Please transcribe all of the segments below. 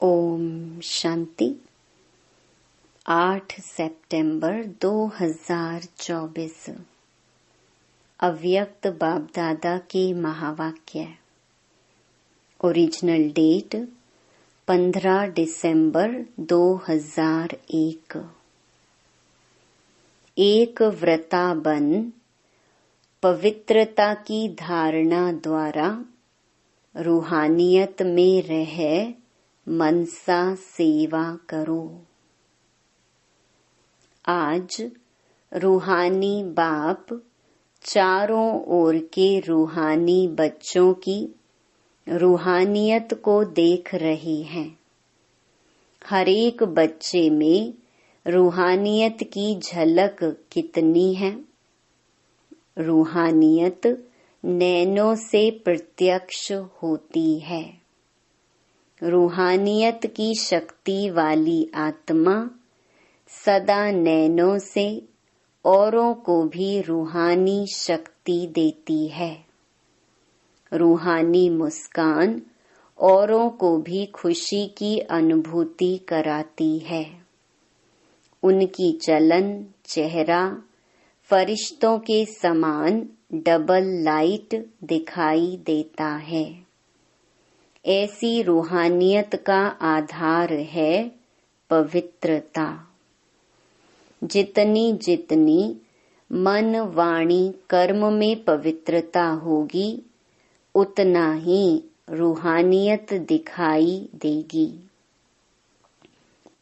ओम शांति। 8 सितंबर 2024 अव्यक्त बाप दादा के महावाक्य। ओरिजिनल डेट 15 दिसंबर 2001। एक व्रता बन पवित्रता की धारणा द्वारा रूहानियत में रह मनसा सेवा करो। आज रूहानी बाप चारों ओर के रूहानी बच्चों की रूहानियत को देख रहे हैं। हर एक बच्चे में रूहानियत की झलक कितनी है। रूहानियत नैनों से प्रत्यक्ष होती है। रूहानियत की शक्ति वाली आत्मा सदा नैनों से औरों को भी रूहानी शक्ति देती है। रूहानी मुस्कान औरों को भी खुशी की अनुभूति कराती है। उनकी चलन चेहरा फरिश्तों के समान डबल लाइट दिखाई देता है। ऐसी रूहानियत का आधार है पवित्रता। जितनी जितनी मन वाणी कर्म में पवित्रता होगी, उतना ही रूहानियत दिखाई देगी।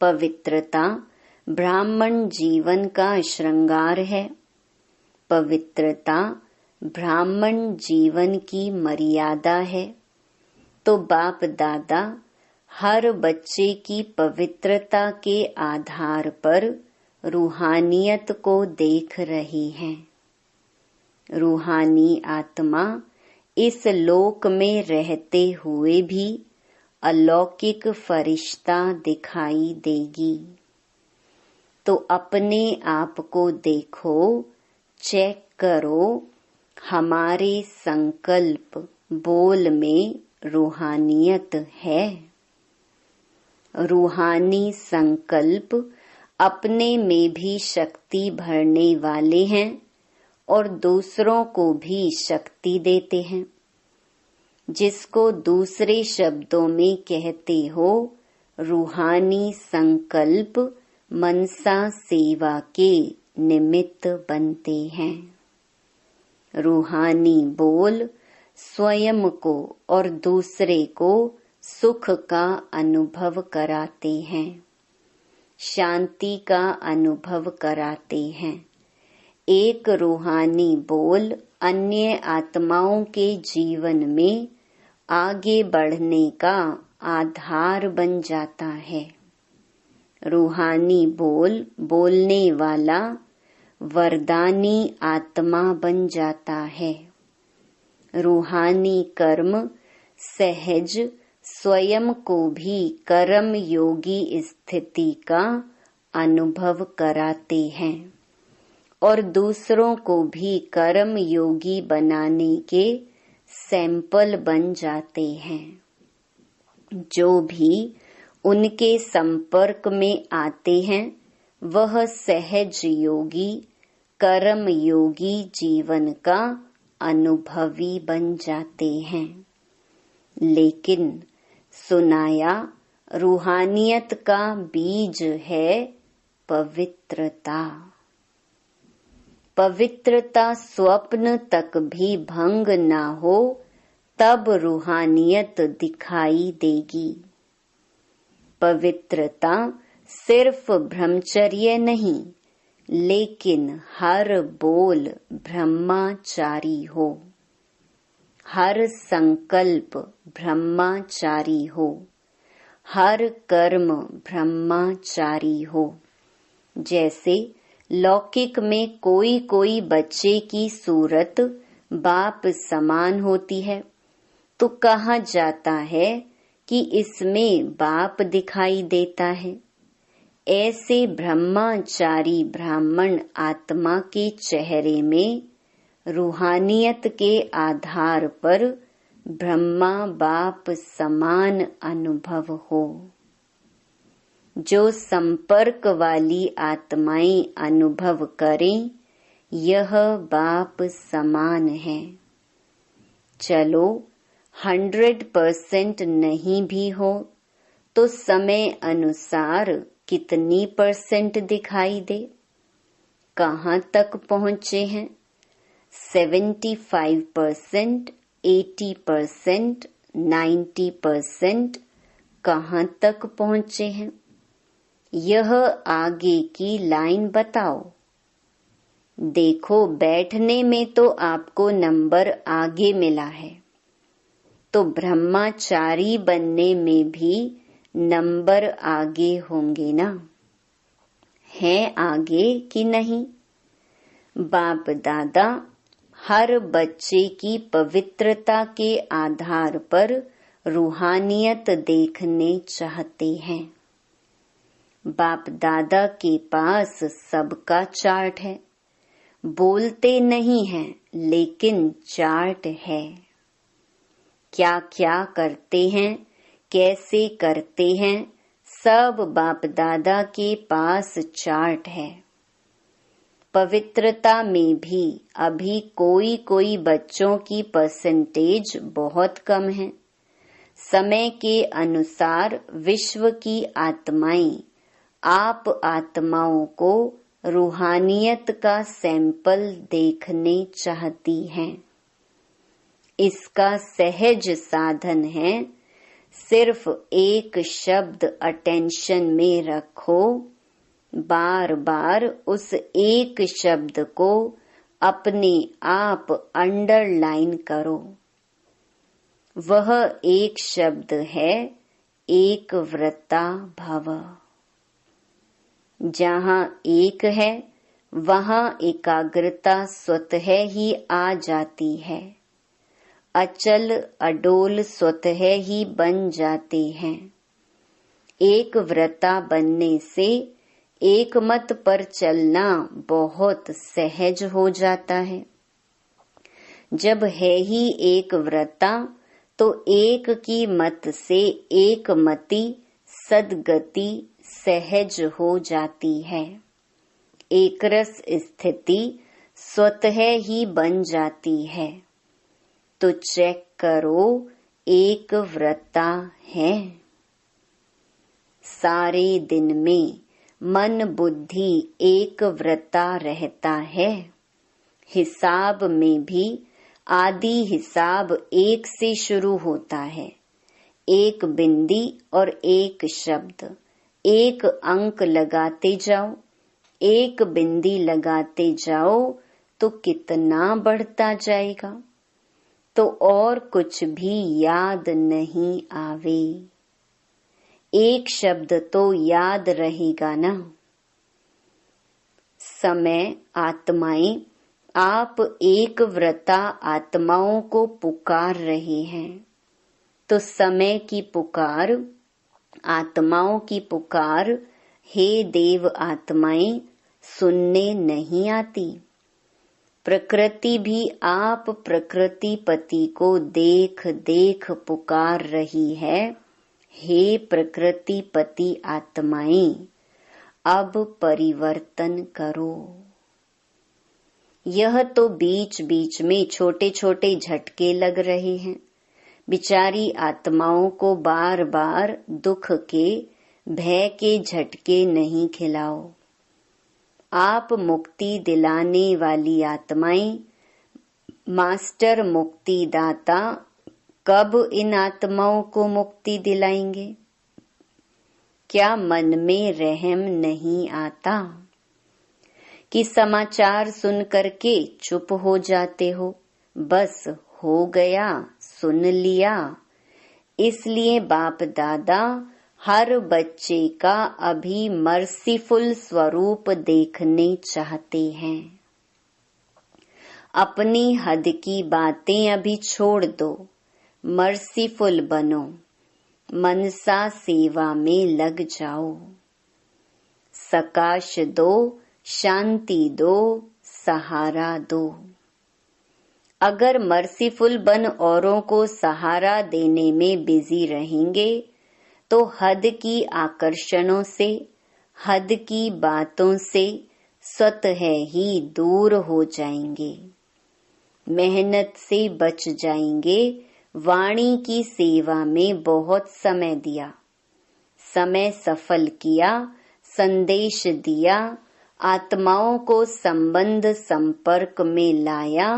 पवित्रता ब्राह्मण जीवन का श्रृंगार है। पवित्रता ब्राह्मण जीवन की मर्यादा है। तो बाप दादा हर बच्चे की पवित्रता के आधार पर रूहानियत को देख रही हैं। रूहानी आत्मा इस लोक में रहते हुए भी अलौकिक फरिश्ता दिखाई देगी। तो अपने आप को देखो, चेक करो, हमारे संकल्प बोल में रूहानियत है। रूहानी संकल्प अपने में भी शक्ति भरने वाले हैं और दूसरों को भी शक्ति देते हैं। जिसको दूसरे शब्दों में कहते हो, रूहानी संकल्प मनसा सेवा के निमित्त बनते हैं। रूहानी बोल स्वयं को और दूसरे को सुख का अनुभव कराते हैं, शांति का अनुभव कराते हैं। एक रूहानी बोल अन्य आत्माओं के जीवन में आगे बढ़ने का आधार बन जाता है। रूहानी बोल बोलने वाला वरदानी आत्मा बन जाता है। रूहानी कर्म सहज स्वयं को भी कर्म योगी स्थिति का अनुभव कराते हैं और दूसरों को भी कर्म योगी बनाने के सैंपल बन जाते हैं। जो भी उनके संपर्क में आते हैं, वह सहज योगी कर्म योगी जीवन का अनुभवी बन जाते हैं। लेकिन सुनाया रूहानियत का बीज है पवित्रता। पवित्रता स्वप्न तक भी भंग ना हो, तब रूहानियत दिखाई देगी। पवित्रता सिर्फ ब्रह्मचर्य नहीं, लेकिन हर बोल ब्रह्मचारी हो, हर संकल्प ब्रह्मचारी हो, हर कर्म ब्रह्मचारी हो। जैसे लौकिक में कोई कोई बच्चे की सूरत बाप समान होती है, तो कहा जाता है कि इसमें बाप दिखाई देता है। ऐसे ब्रह्मचारी ब्राह्मण आत्मा के चेहरे में रूहानियत के आधार पर ब्रह्मा बाप समान अनुभव हो। जो संपर्क वाली आत्माएं अनुभव करें, यह बाप समान है। चलो 100% नहीं भी हो तो समय अनुसार कितनी % दिखाई दे? कहाँ तक पहुँचे हैं? 75%, 80%, 90% कहाँ तक पहुँचे हैं? यह आगे की लाइन बताओ। देखो, बैठने में तो आपको नंबर आगे मिला है, तो ब्रह्मचारी बनने में भी नंबर आगे होंगे ना? हैं आगे कि नहीं? बाप दादा हर बच्चे की पवित्रता के आधार पर रूहानियत देखने चाहते हैं। बाप दादा के पास सबका चार्ट है। बोलते नहीं हैं, लेकिन चार्ट है। क्या क्या करते हैं, कैसे करते हैं, सब बाप दादा के पास चार्ट है। पवित्रता में भी अभी कोई कोई बच्चों की % बहुत कम है। समय के अनुसार विश्व की आत्माएं आप आत्माओं को रूहानियत का सैंपल देखने चाहती हैं। इसका सहज साधन है, सिर्फ एक शब्द अटेंशन में रखो, बार बार उस एक शब्द को अपने आप अंडरलाइन करो। वह एक शब्द है, एक व्रता भव। जहाँ एक है, वहाँ एकाग्रता स्वतः ही आ जाती है। अचल अडोल स्वतः ही बन जाते हैं। एक व्रता बनने से एक मत पर चलना बहुत सहज हो जाता है। जब है ही एक व्रता, तो एक की मत से एक मति सदगति सहज हो जाती है। एक रस स्थिति स्वतः ही बन जाती है। तो चेक करो, एक व्रता है। सारे दिन में मन बुद्धि एक व्रता रहता है। हिसाब में भी आदि हिसाब एक से शुरू होता है। एक बिंदी और एक शब्द, एक अंक लगाते जाओ, एक बिंदी लगाते जाओ तो कितना बढ़ता जाएगा। तो और कुछ भी याद नहीं आवे, एक शब्द तो याद रहेगा ना। समय आत्माएं आप एक व्रता आत्माओं को पुकार रहे हैं, तो समय की पुकार, आत्माओं की पुकार, हे देव आत्माएं, सुनने नहीं आती। प्रकृति भी आप प्रकृति पति को देख देख पुकार रही है, हे प्रकृति पति आत्माएं, अब परिवर्तन करो। यह तो बीच बीच में छोटे छोटे झटके लग रहे हैं। बिचारी आत्माओं को बार बार दुख के, भय के झटके नहीं खिलाओ। आप मुक्ति दिलाने वाली आत्माएं, मास्टर मुक्तिदाता कब इन आत्माओं को मुक्ति दिलाएंगे? क्या मन में रहम नहीं आता कि समाचार सुन करके चुप हो जाते हो? बस हो गया, सुन लिया। इसलिए बाप दादा हर बच्चे का अभी मर्सीफुल स्वरूप देखने चाहते हैं। अपनी हद की बातें अभी छोड़ दो, मर्सीफुल बनो, मनसा सेवा में लग जाओ। सकाश दो, शांति दो, सहारा दो। अगर मर्सीफुल बन औरों को सहारा देने में बिजी रहेंगे तो हद की आकर्षणों से, हद की बातों से स्वतः ही दूर हो जाएंगे। मेहनत से बच जाएंगे। वाणी की सेवा में बहुत समय दिया, समय सफल किया, संदेश दिया, आत्माओं को संबंध संपर्क में लाया,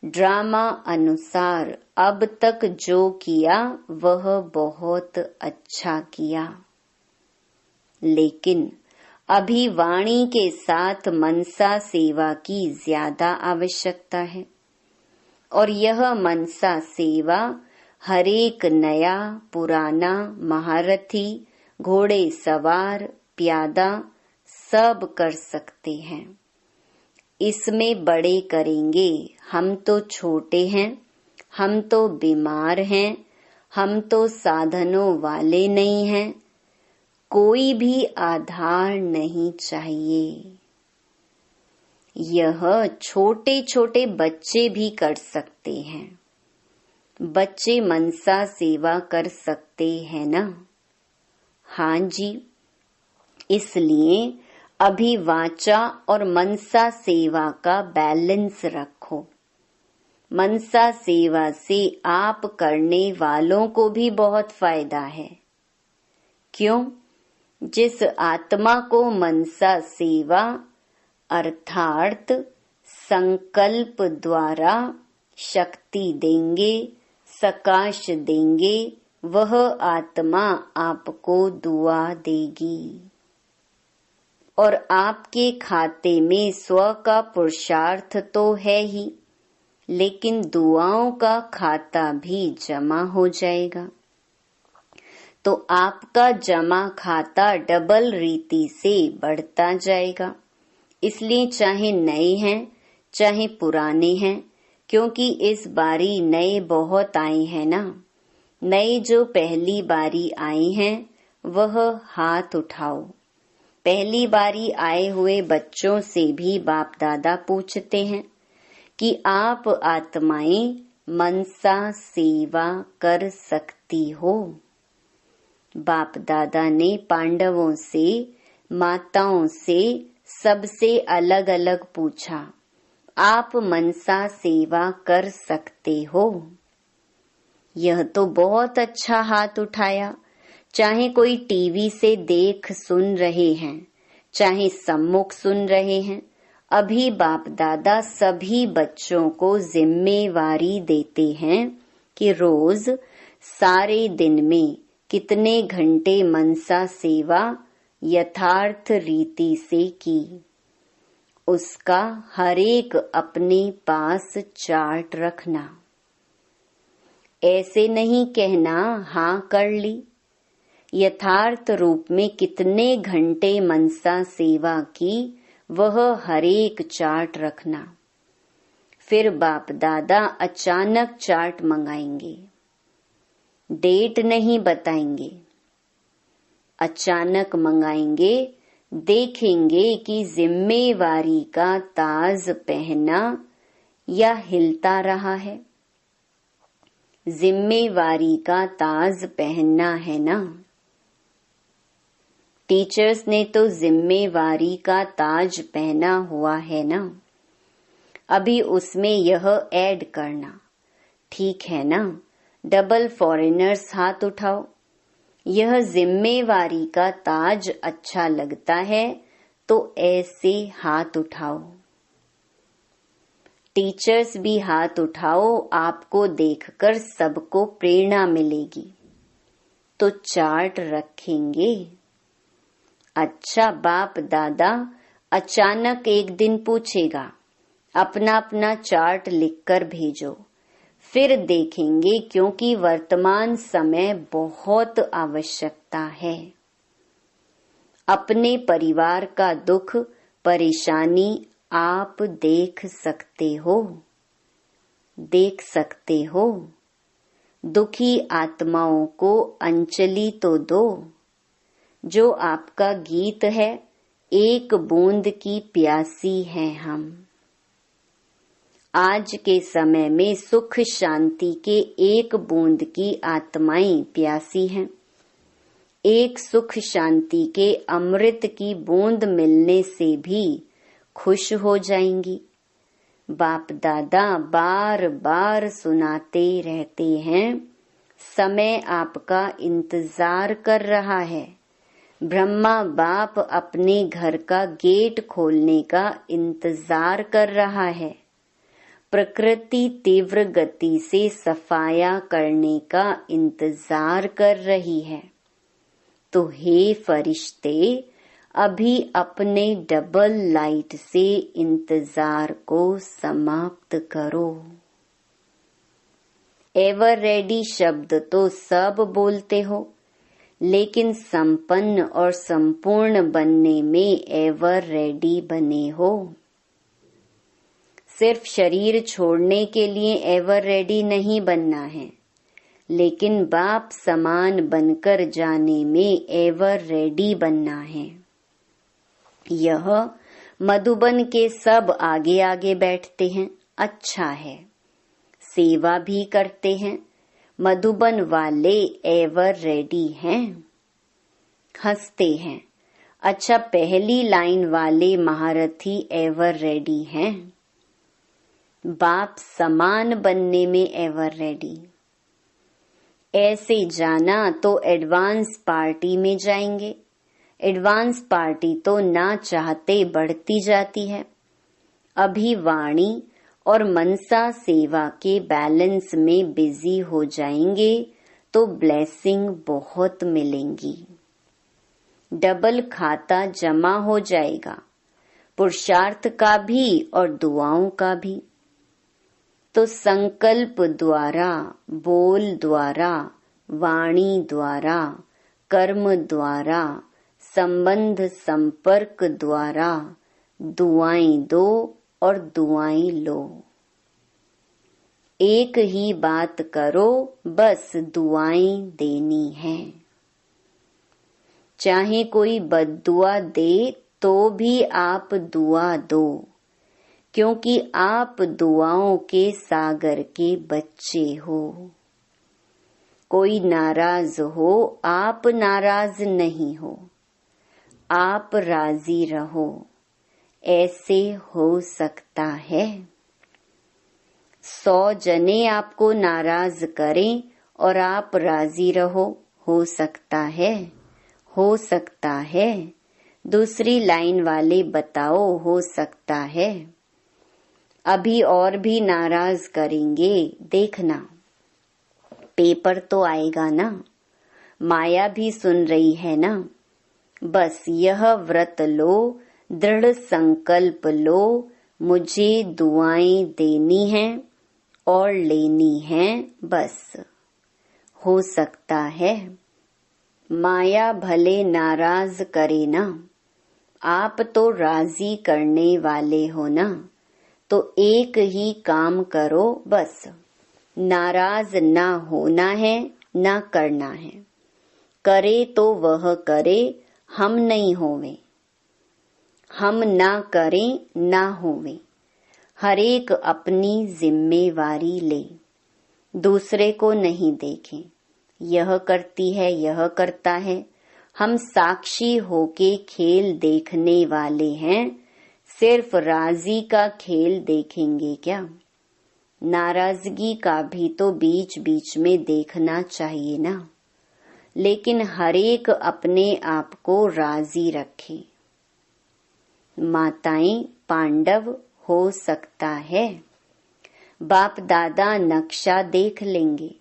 ड्रामा अनुसार अब तक जो किया वह बहुत अच्छा किया। लेकिन अभी वाणी के साथ मनसा सेवा की ज्यादा आवश्यकता है, और यह मनसा सेवा हरेक नया पुराना महारथी, घोड़े सवार, प्यादा सब कर सकते हैं। इसमें बड़े करेंगे, हम तो छोटे हैं, हम तो बीमार हैं, हम तो साधनों वाले नहीं हैं, कोई भी आधार नहीं चाहिए। यह छोटे छोटे बच्चे भी कर सकते हैं। बच्चे मनसा सेवा कर सकते हैं ना? हाँ जी। इसलिए अभी वाचा और मनसा सेवा का बैलेंस रखो। मनसा सेवा से आप करने वालों को भी बहुत फायदा है। क्यों? जिस आत्मा को मनसा सेवा अर्थात संकल्प द्वारा शक्ति देंगे, सकाश देंगे, वह आत्मा आपको दुआ देगी। और आपके खाते में स्व का पुरुषार्थ तो है ही, लेकिन दुआओं का खाता भी जमा हो जाएगा। तो आपका जमा खाता डबल रीति से बढ़ता जाएगा। इसलिए चाहे नए हैं चाहे पुराने हैं, क्योंकि इस बारी नए बहुत आए हैं ना। नए जो पहली बारी आए हैं वह हाथ उठाओ। पहली बारी आए हुए बच्चों से भी बाप दादा पूछते हैं कि आप आत्माएं मनसा सेवा कर सकती हो। बाप दादा ने पांडवों से, माताओं से, सबसे अलग अलग पूछा, आप मनसा सेवा कर सकते हो? यह तो बहुत अच्छा हाथ उठाया। चाहे कोई टीवी से देख सुन रहे हैं, चाहे सम्मुख सुन रहे हैं, अभी बाप दादा सभी बच्चों को जिम्मेवारी देते हैं कि रोज सारे दिन में कितने घंटे मनसा सेवा यथार्थ रीति से की। उसका हरेक अपने पास चार्ट रखना। ऐसे नहीं कहना हाँ कर ली। यथार्थ रूप में कितने घंटे मनसा सेवा की वह हरेक चार्ट रखना। फिर बाप दादा अचानक चार्ट मंगाएंगे, डेट नहीं बताएंगे, अचानक मंगाएंगे। देखेंगे कि जिम्मेवारी का ताज पहना या हिलता रहा है। जिम्मेवारी का ताज पहनना है ना। टीचर्स ने तो जिम्मेवारी का ताज पहना हुआ है ना। अभी उसमें यह ऐड करना, ठीक है ना। डबल फॉरेनर्स हाथ उठाओ। यह जिम्मेवारी का ताज अच्छा लगता है तो ऐसे हाथ उठाओ। टीचर्स भी हाथ उठाओ, आपको देखकर सबको प्रेरणा मिलेगी। तो चार्ट रखेंगे। अच्छा, बाप दादा अचानक एक दिन पूछेगा, अपना अपना चार्ट लिखकर भेजो। फिर देखेंगे, क्योंकि वर्तमान समय बहुत आवश्यकता है। अपने परिवार का दुख परेशानी आप देख सकते हो, देख सकते हो। दुखी आत्माओं को अंजलि तो दो। जो आपका गीत है, एक बूंद की प्यासी हैं हम। आज के समय में सुख शांति के एक बूंद की आत्माएं प्यासी हैं। एक सुख शांति के अमृत की बूंद मिलने से भी खुश हो जाएंगी। बाप दादा बार बार सुनाते रहते हैं, समय आपका इंतजार कर रहा है। ब्रह्मा बाप अपने घर का गेट खोलने का इंतजार कर रहा है। प्रकृति तीव्र गति से सफाया करने का इंतजार कर रही है। तो हे फरिश्ते, अभी अपने डबल लाइट से इंतजार को समाप्त करो। एवर रेडी शब्द तो सब बोलते हो, लेकिन संपन्न और संपूर्ण बनने में एवर रेडी बने हो। सिर्फ शरीर छोड़ने के लिए एवर रेडी नहीं बनना है, लेकिन बाप समान बनकर जाने में एवर रेडी बनना है। यह मधुबन के सब आगे आगे बैठते हैं, अच्छा है, सेवा भी करते हैं। मधुबन वाले एवर रेडी हैं, हंसते हैं। अच्छा, पहली लाइन वाले महारथी एवर रेडी हैं। बाप समान बनने में एवर रेडी। ऐसे जाना तो एडवांस पार्टी में जाएंगे। एडवांस पार्टी तो ना चाहते बढ़ती जाती है। अभी वाणी और मनसा सेवा के बैलेंस में बिजी हो जाएंगे तो ब्लेसिंग बहुत मिलेंगी। डबल खाता जमा हो जाएगा, पुरुषार्थ का भी और दुआओं का भी। तो संकल्प द्वारा, बोल द्वारा, वाणी द्वारा, कर्म द्वारा, संबंध संपर्क द्वारा दुआएं दो और दुआएं लो। एक ही बात करो, बस दुआएं देनी है। चाहे कोई बद्दुआ दे तो भी आप दुआ दो, क्योंकि आप दुआओं के सागर के बच्चे हो। कोई नाराज हो, आप नाराज नहीं हो, आप राजी रहो। ऐसे हो सकता है। 100 जने आपको नाराज करें और आप राजी रहो, हो सकता है, हो सकता है। दूसरी लाइन वाले बताओ, हो सकता है। अभी और भी नाराज करेंगे, देखना। पेपर तो आएगा ना, माया भी सुन रही है ना। बस यह व्रत लो, दृढ़ संकल्प लो, मुझे दुआएं देनी हैं और लेनी हैं, बस। हो सकता है। माया भले नाराज करे ना, आप तो राजी करने वाले हो ना। तो एक ही काम करो, बस। नाराज ना होना है, ना करना है। करे तो वह करे, हम नहीं होवे। हम ना करें, ना होवे। हर एक अपनी जिम्मेवारी ले, दूसरे को नहीं देखें। यह करती है, यह करता है। हम साक्षी होके खेल देखने वाले हैं। सिर्फ राजी का खेल देखेंगे क्या? नाराजगी का भी तो बीच बीच में देखना चाहिए ना। लेकिन हरेक अपने आप को राजी रखे। माताएं पांडव हो सकता है। बाप दादा नक्शा देख लेंगे।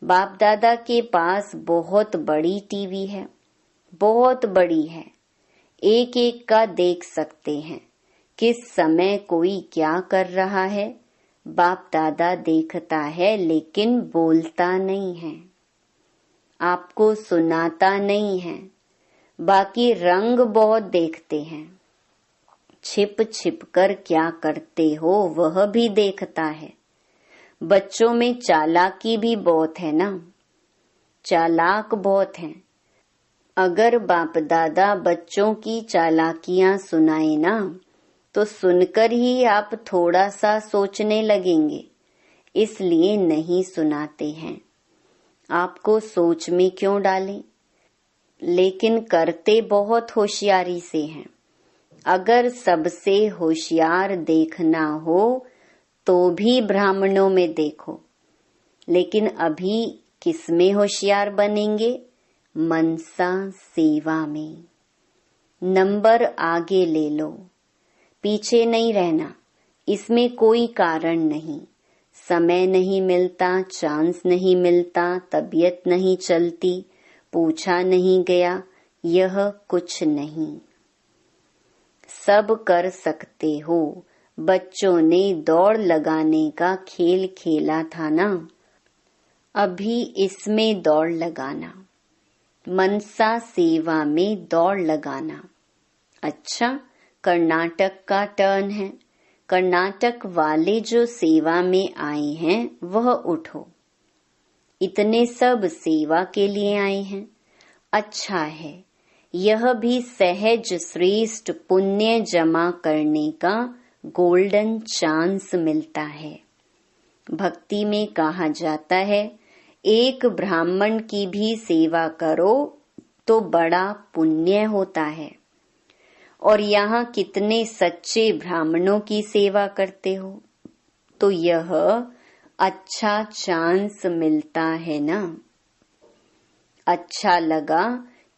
बाप दादा के पास बहुत बड़ी टीवी है, बहुत बड़ी है। एक एक का देख सकते हैं। किस समय कोई क्या कर रहा है, बाप दादा देखता है, लेकिन बोलता नहीं है, आपको सुनाता नहीं है। बाकी रंग बहुत देखते हैं। छिप छिप कर क्या करते हो वह भी देखता है। बच्चों में चालाकी भी बहुत है ना, चालाक बहुत हैं। अगर बाप दादा बच्चों की चालाकियां सुनाए ना, तो सुनकर ही आप थोड़ा सा सोचने लगेंगे, इसलिए नहीं सुनाते हैं। आपको सोच में क्यों डालें? लेकिन करते बहुत होशियारी से हैं। अगर सबसे होशियार देखना हो तो भी ब्राह्मणों में देखो, लेकिन अभी किसमें होशियार बनेंगे? मनसा सेवा में। नंबर आगे ले लो, पीछे नहीं रहना। इसमें कोई कारण नहीं, समय नहीं मिलता, चांस नहीं मिलता, तबीयत नहीं चलती, पूछा नहीं गया, यह कुछ नहीं। सब कर सकते हो। बच्चों ने दौड़ लगाने का खेल खेला था ना, अभी इसमें दौड़ लगाना, मनसा सेवा में दौड़ लगाना। अच्छा, कर्नाटक का टर्न है। कर्नाटक वाले जो सेवा में आए हैं वह उठो। इतने सब सेवा के लिए आए हैं। अच्छा है, यह भी सहज श्रेष्ठ पुण्य जमा करने का गोल्डन चांस मिलता है। भक्ति में कहा जाता है, एक ब्राह्मण की भी सेवा करो तो बड़ा पुण्य होता है। और यहाँ कितने सच्चे ब्राह्मणों की सेवा करते हो, तो यह अच्छा चांस मिलता है ना। अच्छा लगा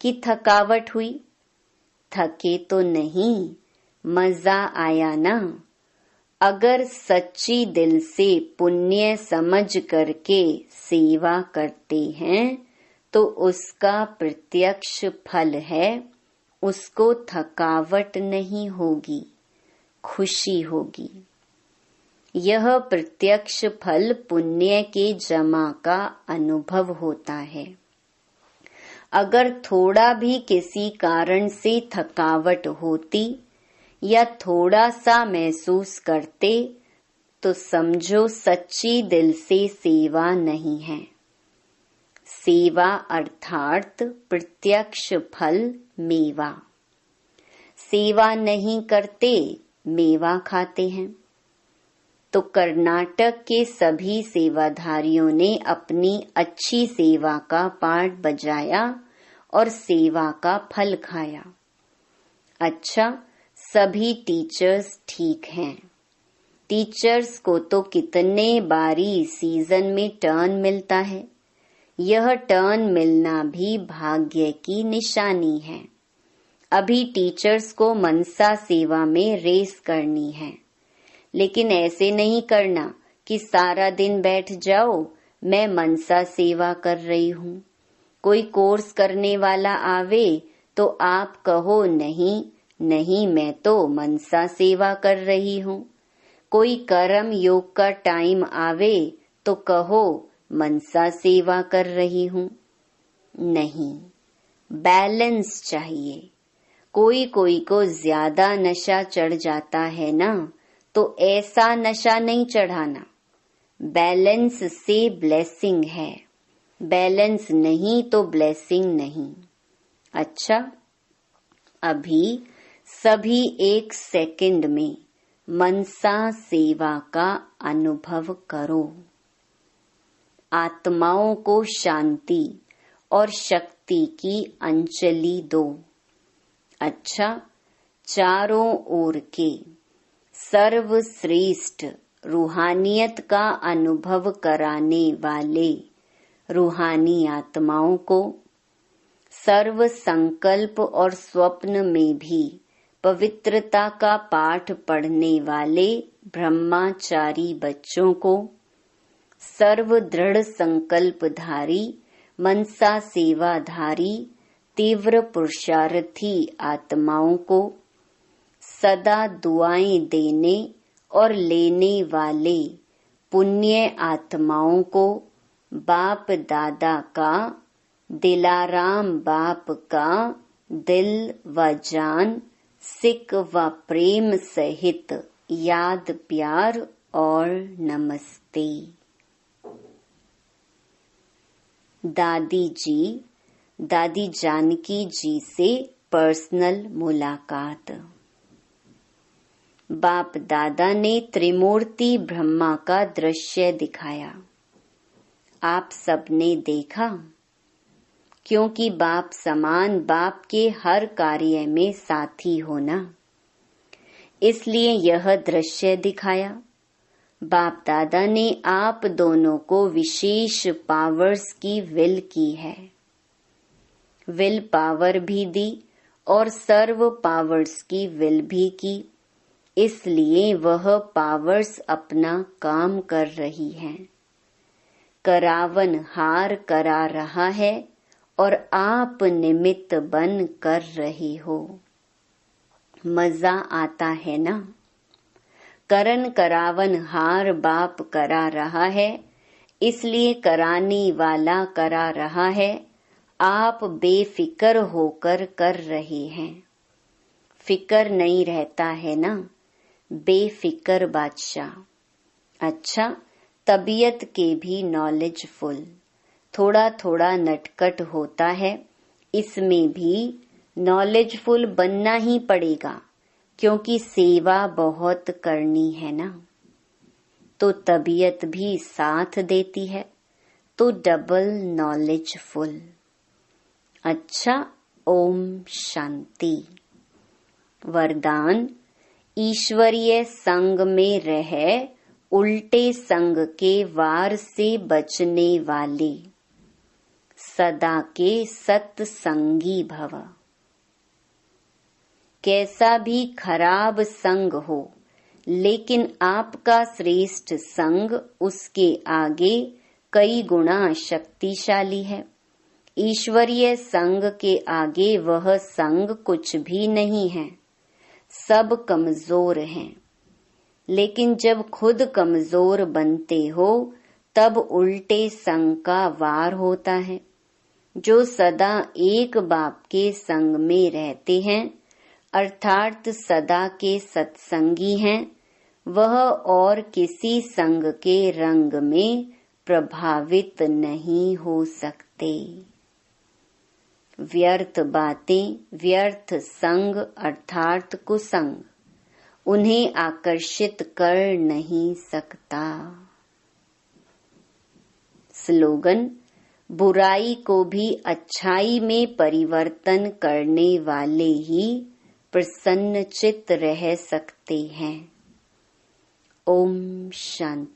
कि थकावट हुई? थके तो नहीं, मजा आया ना। अगर सच्ची दिल से पुण्य समझ करके सेवा करते हैं तो उसका प्रत्यक्ष फल है, उसको थकावट नहीं होगी, खुशी होगी। यह प्रत्यक्ष फल पुण्य के जमा का अनुभव होता है। अगर थोड़ा भी किसी कारण से थकावट होती या थोड़ा सा महसूस करते तो समझो सच्ची दिल से सेवा नहीं है। सेवा अर्थात प्रत्यक्ष फल मेवा। सेवा नहीं करते, मेवा खाते हैं। तो कर्नाटक के सभी सेवाधारियों ने अपनी अच्छी सेवा का पाठ बजाया और सेवा का फल खाया। अच्छा, सभी टीचर्स ठीक हैं। टीचर्स को तो कितने बारी सीजन में टर्न मिलता है। यह टर्न मिलना भी भाग्य की निशानी है। अभी टीचर्स को मनसा सेवा में रेस करनी है, लेकिन ऐसे नहीं करना कि सारा दिन बैठ जाओ, मैं मनसा सेवा कर रही हूँ। कोई कोर्स करने वाला आवे तो आप कहो नहीं नहीं, मैं तो मनसा सेवा कर रही हूँ। कोई कर्म योग का टाइम आवे तो कहो मनसा सेवा कर रही हूँ। नहीं, बैलेंस चाहिए। कोई कोई को ज्यादा नशा चढ़ जाता है ना, तो ऐसा नशा नहीं चढ़ाना। बैलेंस से ब्लेसिंग है, बैलेंस नहीं तो ब्लेसिंग नहीं। अच्छा, अभी सभी 1 सेकंड में मनसा सेवा का अनुभव करो। आत्माओं को शांति और शक्ति की अंजलि दो। अच्छा, चारों ओर के सर्वश्रेष्ठ रूहानियत का अनुभव कराने वाले रूहानी आत्माओं को, सर्व संकल्प और स्वप्न में भी पवित्रता का पाठ पढ़ने वाले ब्रह्मचारी बच्चों को, सर्व दृढ़ संकल्पधारी मनसा सेवाधारी तीव्र पुरुषार्थी आत्माओं को, सदा दुआएं देने और लेने वाले पुण्य आत्माओं को, बाप दादा का, दिलाराम बाप का दिल व जान, सिक व प्रेम सहित याद प्यार और नमस्ते। दादी जी, दादी जानकी जी से पर्सनल मुलाकात। बाप दादा ने त्रिमूर्ति ब्रह्मा का दृश्य दिखाया। आप सबने देखा। क्योंकि बाप समान बाप के हर कार्य में साथी होना, इसलिए यह दृश्य दिखाया। बाप दादा ने आप दोनों को विशेष पावर्स की विल की है, विल पावर भी दी और सर्व पावर्स की विल भी की, इसलिए वह पावर्स अपना काम कर रही हैं। करावन हार करा रहा है और आप निमित्त बन कर रहे हो। मजा आता है ना? करन करावन हार बाप करा रहा है, इसलिए कराने वाला करा रहा है। आप बेफिक्र होकर कर रहे हैं। फिक्र नहीं रहता है ना, बेफिक्र बादशाह। अच्छा, तबीयत के भी नॉलेजफुल, थोड़ा थोड़ा नटखट होता है, इसमें भी नॉलेजफुल बनना ही पड़ेगा, क्योंकि सेवा बहुत करनी है ना। तो तबीयत भी साथ देती है, तो डबल नॉलेजफुल। अच्छा, ओम शांति। वरदान, ईश्वरीय संग में रह उल्टे संग के वार से बचने वाले सदा के सत्संगी भव। कैसा भी खराब संग हो, लेकिन आपका श्रेष्ठ संग उसके आगे कई गुना शक्तिशाली है। ईश्वरीय संग के आगे वह संग कुछ भी नहीं है, सब कमजोर हैं। लेकिन जब खुद कमजोर बनते हो, तब उल्टे संग का वार होता है। जो सदा एक बाप के संग में रहते हैं, अर्थात सदा के सत्संगी हैं, वह और किसी संग के रंग में प्रभावित नहीं हो सकते। व्यर्थ बातें, व्यर्थ संग अर्थात कुसंग उन्हें आकर्षित कर नहीं सकता। स्लोगन, बुराई को भी अच्छाई में परिवर्तन करने वाले ही प्रसन्नचित्त रह सकते हैं। ओम शांति।